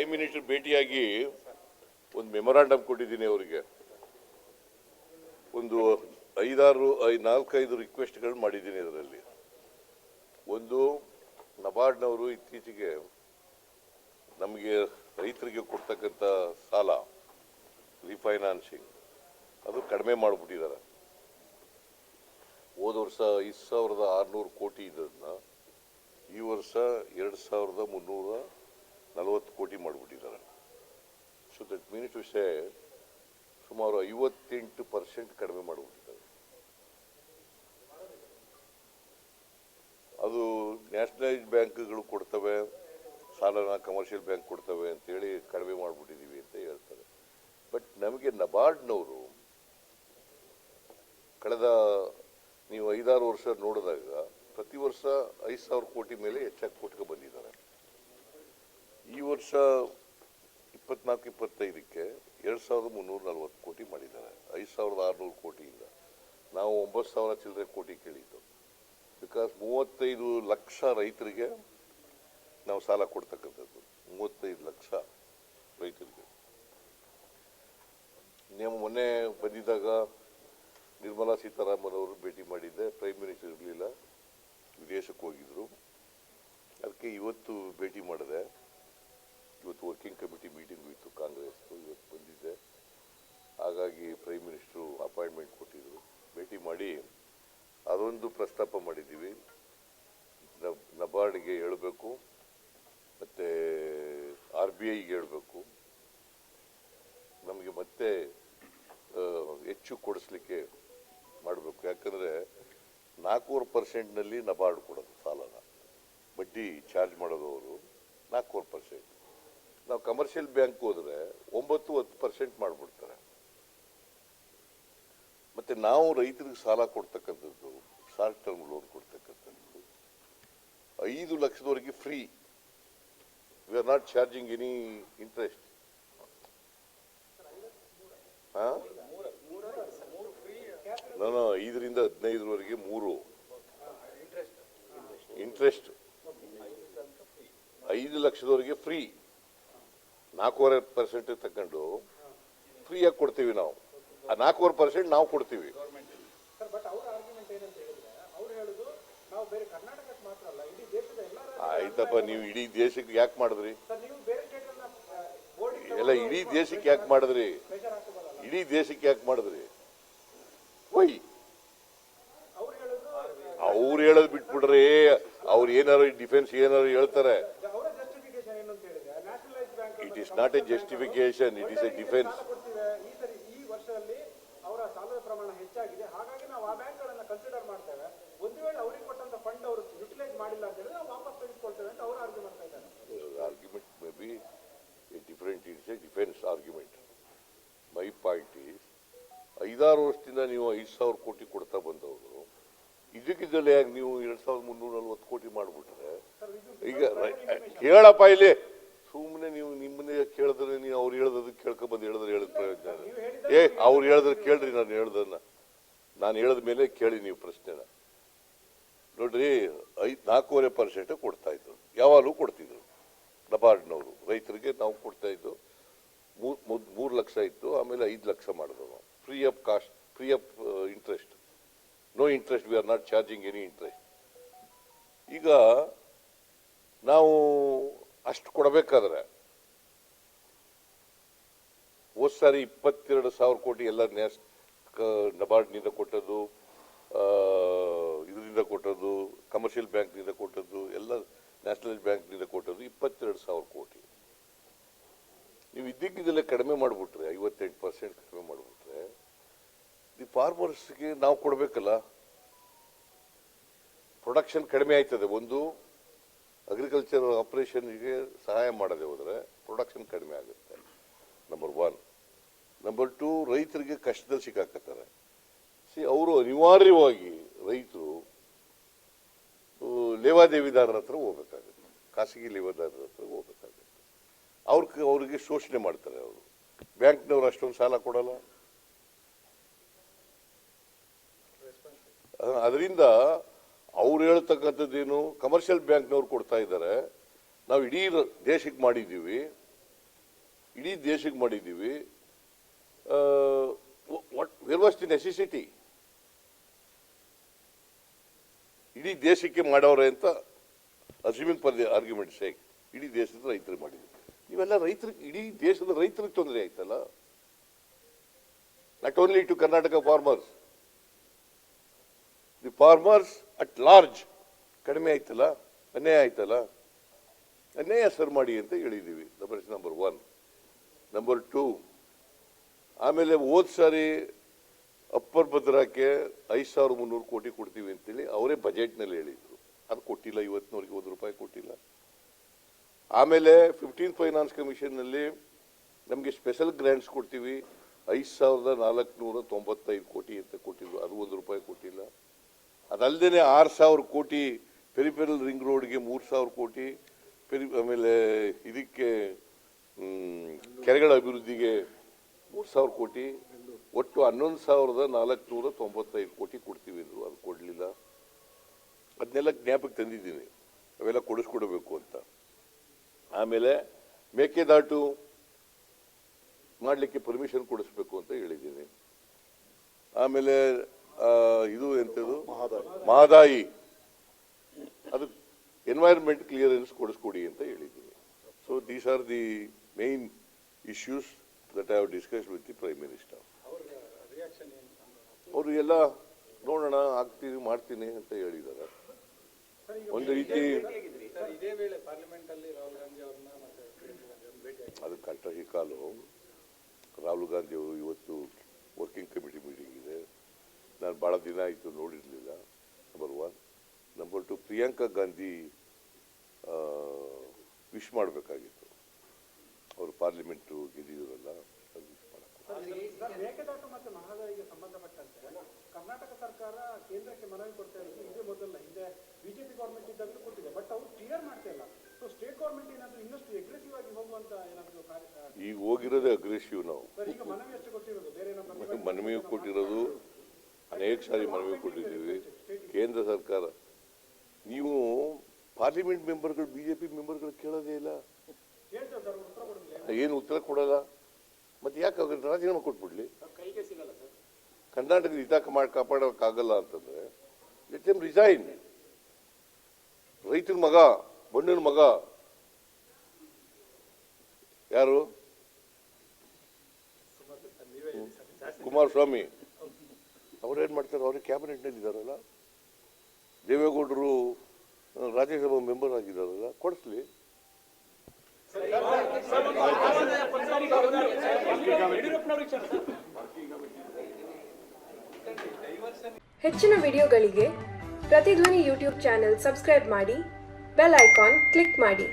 Prime minister ಭೇಟಿಯಾಗಿ ಒಂದು memorandum ಕೊಟ್ಟಿದ್ದೀನಿ ಅವರಿಗೆ. ಒಂದು 4-5 ರಿಕ್ವೆಸ್ಟ್ಗಳು ಮಾಡಿದ್ದೀನಿ. ಅದರಲ್ಲಿ ಒಂದು, ನಬಾರ್ಡ್ನವರು ಇತ್ತೀಚೆಗೆ ನಮಗೆ ರೈತರಿಗೆ ಕೊಡ್ತಕ್ಕಂಥ ಸಾಲ ರಿಫೈನಾನ್ಸಿಂಗ್ ಅದು ಕಡಿಮೆ ಮಾಡಿಬಿಟ್ಟಿದ್ದಾರೆ. ಹೋದ ವರ್ಷ 5,600 ಕೋಟಿ ಇದ್ದದನ್ನ ಈ ವರ್ಷ 2,340 ಕೋಟಿ ಮಾಡಿಬಿಟ್ಟಿದ್ದಾರೆ. So that means to say ಸುಮಾರು 58% ಕಡಿಮೆ ಮಾಡಿಬಿಟ್ಟಿದ್ದಾರೆ. ಅದು ನ್ಯಾಷನಲೈಸ್ಡ್ ಬ್ಯಾಂಕ್ಗಳು ಕೊಡ್ತವೆ ಸಾಲನ, ಕಮರ್ಷಿಯಲ್ ಬ್ಯಾಂಕ್ ಕೊಡ್ತವೆ ಅಂತೇಳಿ ಕಡಿಮೆ ಮಾಡಿಬಿಟ್ಟಿದ್ದೀವಿ ಅಂತ ಹೇಳ್ತಾರೆ. ಬಟ್ ನಮಗೆ ನಬಾರ್ಡ್ನವರು ಕಳೆದ ನೀವು 5-6 ವರ್ಷ ನೋಡಿದಾಗ ಪ್ರತಿ ವರ್ಷ 5,000 ಕೋಟಿ ಮೇಲೆ ಹೆಚ್ಚಾಗಿ ಕೊಟ್ಕೊ ಬಂದಿದ್ದಾರೆ. ಈ ವರ್ಷ 24-25ಕ್ಕೆ 2,340 ಕೋಟಿ ಮಾಡಿದ್ದಾರೆ. 5,600 ಕೋಟಿಯಿಂದ ನಾವು 9,000 ಚಿಲ್ಲರೆ ಕೋಟಿ ಕೇಳಿದ್ದು. ಬಿಕಾಸ್ 35 ಲಕ್ಷ ರೈತರಿಗೆ ನಾವು ಸಾಲ ಕೊಡ್ತಕ್ಕಂಥದ್ದು. 35 ಲಕ್ಷ ರೈತರಿಗೆ. ನೀವು ಮೊನ್ನೆ ಬಂದಿದ್ದಾಗ ನಿರ್ಮಲಾ ಸೀತಾರಾಮನ್ ಅವರು ಭೇಟಿ ಮಾಡಿದ್ದೆ. ಪ್ರೈಮ್ ಮಿನಿಸ್ಟರ್ ಇರಲಿಲ್ಲ, ವಿದೇಶಕ್ಕೆ ಹೋಗಿದ್ರು. ಅದಕ್ಕೆ ಇವತ್ತು ಭೇಟಿ ಮಾಡಿದೆ. ಇವತ್ತು ವರ್ಕಿಂಗ್ ಕಮಿಟಿ ಮೀಟಿಂಗ್ ಇತ್ತು ಕಾಂಗ್ರೆಸ್, ಇವತ್ತು ಬಂದಿದ್ದೆ. ಹಾಗಾಗಿ ಪ್ರೈಮ್ ಮಿನಿಸ್ಟರು ಅಪಾಯಿಂಟ್ಮೆಂಟ್ ಕೊಟ್ಟಿದ್ರು. ಭೇಟಿ ಮಾಡಿ ಅದೊಂದು ಪ್ರಸ್ತಾಪ ಮಾಡಿದ್ದೀವಿ. ನಬಾರ್ಡ್ಗೆ ಹೇಳಬೇಕು, ಮತ್ತು RBIಗೆ ಹೇಳಬೇಕು, ನಮಗೆ ಮತ್ತೆ ಹೆಚ್ಚು ಕೊಡಿಸ್ಲಿಕ್ಕೆ ಮಾಡಬೇಕು. ಯಾಕಂದರೆ 4% ನಬಾರ್ಡ್ ಕೊಡೋದು ಸಾಲನ, ಬಡ್ಡಿ ಚಾರ್ಜ್ ಮಾಡೋದು ಅವರು 4%. ನಾವು ಕಮರ್ಷಿಯಲ್ ಬ್ಯಾಂಕ್ ಹೋದರೆ 9-10% ಮಾಡಿಬಿಡ್ತಾರೆ. ಮತ್ತು ನಾವು ರೈತರಿಗೆ ಸಾಲ ಕೊಡ್ತಕ್ಕಂಥದ್ದು, ಶಾರ್ಟ್ ಟರ್ಮ್ ಲೋನ್ ಕೊಡ್ತಕ್ಕಂಥದ್ದು 5 ಲಕ್ಷದವರೆಗೆ free. V are not charging any interest. ನಾನು 5ರಿಂದ 15ವರೆಗೆ 3 ಇಂಟ್ರೆಸ್ಟ್. 5 ಲಕ್ಷದವರೆಗೆ ಫ್ರೀ. 4.5% ತಗೊಂಡು ಫ್ರೀಯಾಗಿ ಕೊಡ್ತೀವಿ ನಾವು. ಆ 4.5% ನಾವು ಕೊಡ್ತೀವಿ. ಆಯ್ತಪ್ಪ, ನೀವು ಇಡೀ ದೇಶಕ್ಕೆ ಯಾಕೆ ಮಾಡಿದ್ರಿ? ಎಲ್ಲ ಇಡೀ ದೇಶಕ್ಕೆ ಯಾಕೆ ಮಾಡಿದ್ರಿ? ಇಡೀ ದೇಶಕ್ಕೆ ಯಾಕೆ ಮಾಡಿದ್ರಿ? ಒಯ್ ಅವ್ರು ಹೇಳೋದು ಬಿಟ್ಬಿಡ್ರಿ. ಅವ್ರು ಏನಾರು ಡಿಫೆನ್ಸ್ ಏನಾರು ಹೇಳ್ತಾರೆ. It is not A justification, it is A defence. Argument may be a different, it's a defense argument. My point is, 5-6 ವರ್ಷದಿಂದ ನೀವು 5,000 ಕೋಟಿ ಕೊಡ್ತಾ ಬಂದವರು, ಇದಕ್ಕಿದ್ದಲ್ಲಿ ಯಾಕೆ ನೀವು 2,340 ಕೋಟಿ ಮಾಡಿಬಿಟ್ರೆ? ಈಗ ಕೇಳಪ್ಪ ಇಲ್ಲಿ, ಸುಮ್ಮನೆ ನೀವು ನಿಮ್ಮನ್ನೇ ಕೇಳಿದ್ರೆ ನೀವು ಅವ್ರು ಹೇಳೋದಕ್ಕೆ ಕೇಳ್ಕೊಬಂದು ಹೇಳಿದ್ರೆ ಹೇಳಿದ ಪ್ರಯೋಜನ. ಅವ್ರು ಹೇಳಿದ್ರೆ ಕೇಳ್ರಿ, ನಾನು ಹೇಳಿದ ಮೇಲೆ ಕೇಳಿ ನೀವು ಪ್ರಶ್ನೆನ. ನೋಡ್ರಿ, 4.5% ಕೊಡ್ತಾ ಇದ್ರು, ಯಾವಾಗಲೂ ಕೊಡ್ತಿದ್ರು ನಬಾರ್ಡ್ನವರು ರೈತರಿಗೆ. ನಾವು ಕೊಡ್ತಾ ಇದ್ದು 3 ಲಕ್ಷ ಇತ್ತು, ಆಮೇಲೆ 5 ಲಕ್ಷ ಮಾಡಿದ್ರು ನಾವು. Free of cost, free of interest, no interest. We are not charging any interest. ಈಗ ನಾವು ಅಷ್ಟು ಕೊಡಬೇಕಾದ್ರೆ ಹೋದ್ ಸಾರಿ 22,000 ಕೋಟಿ ಎಲ್ಲ ನಬಾರ್ಡ್ನಿಂದ ಕೊಟ್ಟದ್ದು, ಇದರಿಂದ ಕೊಟ್ಟದ್ದು, ಕಮರ್ಷಿಯಲ್ ಬ್ಯಾಂಕ್ನಿಂದ ಕೊಟ್ಟದ್ದು, ಎಲ್ಲ ನ್ಯಾಷನಲ್ ಬ್ಯಾಂಕ್ನಿಂದ ಕೊಟ್ಟದ್ದು 22,000 ಕೋಟಿ. ನೀವು ಇದ್ದಕ್ಕಿದ್ದಲ್ಲೇ ಕಡಿಮೆ ಮಾಡಿಬಿಟ್ರೆ, 58% ಕಡಿಮೆ ಮಾಡಿಬಿಟ್ರೆ, ದಿ ಫಾರ್ಮರ್ಸ್ಗೆ ನಾವು ಕೊಡಬೇಕಲ್ಲ. ಪ್ರೊಡಕ್ಷನ್ ಕಡಿಮೆ ಆಯ್ತದೆ. ಒಂದು, ಅಗ್ರಿಕಲ್ಚರ್ ಆಪರೇಷನ್ಗೆ ಸಹಾಯ ಮಾಡದೆ ಹೋದರೆ ಪ್ರೊಡಕ್ಷನ್ ಕಡಿಮೆ ಆಗುತ್ತೆ, ನಂಬರ್ 1. ನಂಬರ್ 2, ರೈತರಿಗೆ ಕಷ್ಟದಲ್ಲಿ ಸಿಕ್ಕಾಕತ್ತಾರೆ. ಅವರು ಅನಿವಾರ್ಯವಾಗಿ ರೈತರು ಲೇವಾದೇವಿದಾರರ ಹತ್ರ ಹೋಗ್ಬೇಕಾಗುತ್ತೆ, ಖಾಸಗಿ ಲೇವಾದಾರರ ಹತ್ರ ಹೋಗ್ಬೇಕಾಗುತ್ತೆ. ಅವ್ರಿಗೆ ಶೋಷಣೆ ಮಾಡ್ತಾರೆ. ಅವರು ಬ್ಯಾಂಕ್ನವ್ರು ಅಷ್ಟೊಂದು ಸಾಲ ಕೊಡಲ್ಲ. ಅದರಿಂದ ಅವ್ರು ಹೇಳ್ತಕ್ಕಂಥದ್ದೇನು, ಕಮರ್ಷಿಯಲ್ ಬ್ಯಾಂಕ್ನವ್ರು ಕೊಡ್ತಾ ಇದ್ದಾರೆ, ನಾವು ಇಡೀ ದೇಶಕ್ಕೆ ಮಾಡಿದ್ದೀವಿ, ಇಡೀ ದೇಶಕ್ಕೆ ಮಾಡಿದ್ದೀವಿ. Where was the necessity? ಇಡೀ ದೇಶಕ್ಕೆ ಮಾಡವ್ರೆ ಅಂತ assuming for the argument sake ಇಡೀ ದೇಶದ ರೈತರಿಗೆ ಮಾಡಿದ್ವಿ. ನೀವೆಲ್ಲ ರೈತರಿಗೆ, ಇಡೀ ದೇಶದ ರೈತರಿಗೆ ತೊಂದರೆ ಆಯ್ತಲ್ಲ. Not only to Karnataka farmers, the farmers at large ಕಡಿಮೆ ಆಯ್ತಲ್ಲ, ಅನ್ಯಾಯ ಆಯ್ತಲ್ಲ. ಅನ್ಯಾಯ ಸರ್ ಮಾಡಿ ಅಂತ ಹೇಳಿದ್ದೀವಿ. ನಂಬರ್ 1. ನಂಬರ್ 2, ಆಮೇಲೆ ಹೋದ್ ಸಾರಿ ಅಪ್ಪರ್ ಭದ್ರಾಕ್ಕೆ 5,300 ಕೋಟಿ ಕೊಡ್ತೀವಿ ಅಂತೇಳಿ ಅವರೇ ಬಜೆಟ್ನಲ್ಲಿ ಹೇಳಿದ್ರು. ಅದು ಕೊಟ್ಟಿಲ್ಲ, ಇವತ್ತಿನವರೆಗೆ ₹1 ಕೊಟ್ಟಿಲ್ಲ. ಆಮೇಲೆ 15th ಫೈನಾನ್ಸ್ ಕಮಿಷನ್ನಲ್ಲಿ ನಮಗೆ ಸ್ಪೆಷಲ್ ಗ್ರಾಂಟ್ಸ್ ಕೊಡ್ತೀವಿ 5,495 ಕೋಟಿ ಅಂತ ಕೊಟ್ಟಿದ್ರು, ಅದು ₹1 ಕೊಟ್ಟಿಲ್ಲ. ಅದಲ್ಲದೆ 6,000 ಕೋಟಿ ಪೆರಿಫೆರಲ್ ರಿಂಗ್ ರೋಡ್ಗೆ, 3,000 ಕೋಟಿ ಆಮೇಲೆ ಇದಕ್ಕೆ ಕೆರೆಗಳ ಅಭಿವೃದ್ಧಿಗೆ 3,000 ಕೋಟಿ, ಒಟ್ಟು 11,495 ಕೋಟಿ ಕೊಡ್ತೀವಿ ಅಂದರು. ಅದು ಕೊಡಲಿಲ್ಲ. ಅದನ್ನೆಲ್ಲ ಜ್ಞಾಪಕ ತಂದಿದ್ದೀನಿ, ಅವೆಲ್ಲ ಕೊಡಿಸ್ಕೊಡ್ಬೇಕು ಅಂತ. ಆಮೇಲೆ ಮೇಕೆದಾಟು ಮಾಡಲಿಕ್ಕೆ ಪರ್ಮಿಷನ್ ಕೊಡಿಸ್ಬೇಕು ಅಂತ ಹೇಳಿದ್ದೀನಿ. ಆಮೇಲೆ ಇದು ಎಂಥದ್ದು ಮಹದಾಯಿ, ಅದು ಎನ್ವೈರನ್ಮೆಂಟ್ ಕ್ಲಿಯರೆನ್ಸ್ ಕೊಡಿಸ್ಕೊಡಿ ಅಂತ ಹೇಳಿದ್ದೀನಿ. So these are the main issues that I have discussed with the Prime Minister. ಅವರು ಎಲ್ಲ ನೋಡೋಣ, ಆಗ್ತೀನಿ ಮಾಡ್ತೀನಿ ಅಂತ ಹೇಳಿದ್ದಾರೆ. ಒಂದು ರೀತಿ ಅದು ಕಷ್ಟ ಕಾಲು. ರಾಹುಲ್ ಗಾಂಧಿ ಅವರು ಇವತ್ತು ವರ್ಕಿಂಗ್ ಕಮಿಟಿ ಮೀಟಿಂಗ್ ಇದೆ. ನಾನು ಭಾಳ ದಿನ ಆಯಿತು ನೋಡಿರಲಿಲ್ಲ. Number 1. Number 2, Priyanka Gandhi wish ಮಾಡಬೇಕಾಗಿತ್ತು. ಅವರು ಪಾರ್ಲಿಮೆಂಟು ಗೆದ್ದಿದ್ರಲ್ಲ, ಅದು ವಿಶ್ ಮಾಡಕ್ಕೆ. ಮೇಕೆದಾಟು ಮತ್ತು ಮಹದಾಯಿಗೆ ಸಂಬಂಧಪಟ್ಟಂತೆ ಕರ್ನಾಟಕ ಸರ್ಕಾರ ಕೇಂದ್ರಕ್ಕೆ ಮನವಿ ಕೊಡ್ತಾ ಇರೋದು ಇದೇ ಮೊದಲ. ಹಿಂದೆ ಬಿಜೆಪಿ ಗೌರ್ಮೆಂಟ್ ಇದ್ದಾಗಲೂ ಕೊಟ್ಟಿದೆ, ಬಟ್ ಅವರು ಕ್ಲಿಯರ್ ಮಾಡ್ತಾ ಇಲ್ಲ. ಸೊ ಸ್ಟೇಟ್ ಗೌರ್ಮೆಂಟ್ ಏನಾದರೂ ಇನ್ನಷ್ಟು ಅಗ್ರೆಸಿವ್ ಆಗಿ ಹೋಗುವಂತ ಏನಾದರೂ ಈಗ ಹೋಗಿರೋದೇ ಅಗ್ರೆಸಿವ್. ನಾವು ಈಗ ಮನವಿ ಅಷ್ಟೇ ಕೊಟ್ಟಿರೋದು, ಬೇರೆ ಮನವಿ ಕೊಟ್ಟಿರೋದು ಅನೇಕ ಸಾರಿ ಮನವಿ ಕೊಟ್ಟಿದ್ದೀವಿ. ಕೇಂದ್ರ ಸರ್ಕಾರ, ನೀವು ಪಾರ್ಲಿಮೆಂಟ್ ಮೆಂಬರ್ಗಳು, ಬಿಜೆಪಿ ಮೆಂಬರ್ಗಳು ಕೇಳೋದೇ ಇಲ್ಲ. ಏನು ಉತ್ತರ ಕೊಡಲ್ಲ. ಮತ್ತೆ ಯಾಕೆ ರಾಜೀನಾಮೆ ಕೊಟ್ಬಿಡ್ಲಿ? ಕರ್ನಾಟಕದ ಹಿತ ಕಾಪಾಡೋಕ್ಕಾಗಲ್ಲ ಅಂತಂದ್ರೆ ಲೆಟ್ ದೆಮ್ ರಿಸೈನ್. ರೈತರ ಮಗ, ಬಣ್ಣನ ಮಗ ಯಾರು? ಕುಮಾರಸ್ವಾಮಿ. ಅವ್ರೇನ್ ಮಾಡ್ತಾರೆ? ಅವ್ರಿಗೆ ಕ್ಯಾಬಿನೆಟ್ನಲ್ಲಿ ಇದ್ದಾರಲ್ಲ, ದೇವೇಗೌಡರು ರಾಜ್ಯಸಭಾ ಮೆಂಬರ್ ಆಗಿದ್ದಾರಲ್ಲ, ಕೊಡಿಸ್ಲಿ. ಹೆಚ್ಚಿನ ವಿಡಿಯೋಗಳಿಗೆ ಪ್ರತಿಧ್ವನಿ ಯೂಟ್ಯೂಬ್ ಚಾನೆಲ್ ಸಬ್ಸ್ಕ್ರೈಬ್ ಮಾಡಿ, ಬೆಲ್ ಐಕಾನ್ ಕ್ಲಿಕ್ ಮಾಡಿ.